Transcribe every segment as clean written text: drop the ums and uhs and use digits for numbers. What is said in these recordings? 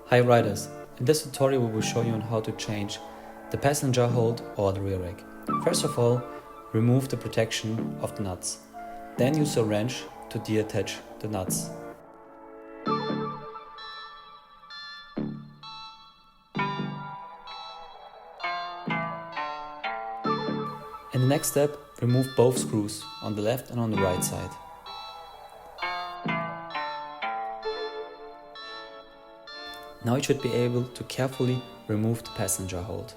Hi riders, in this tutorial we will show you on how to change the passenger hold or the rear rack. First of all, remove the protection of the nuts. Then use a wrench to deattach the nuts. In the next step, remove both screws on the left and on the right side. Now you should be able to carefully remove the passenger hold.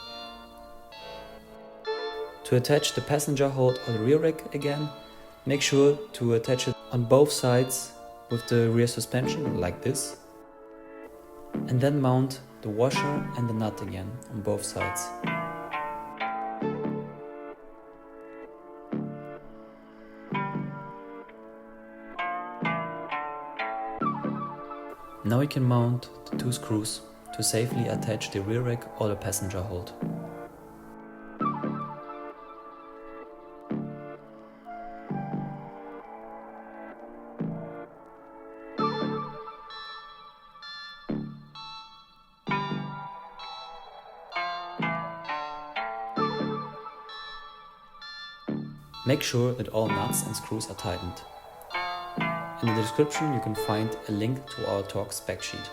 To attach the passenger hold or the rear rack again, make sure to attach it on both sides with the rear suspension like this, and then mount the washer and the nut again on both sides. Now you can mount the two screws to safely attach the rear rack or the passenger hold. Make sure that all nuts and screws are tightened. In the description you can find a link to our Torx spec sheet.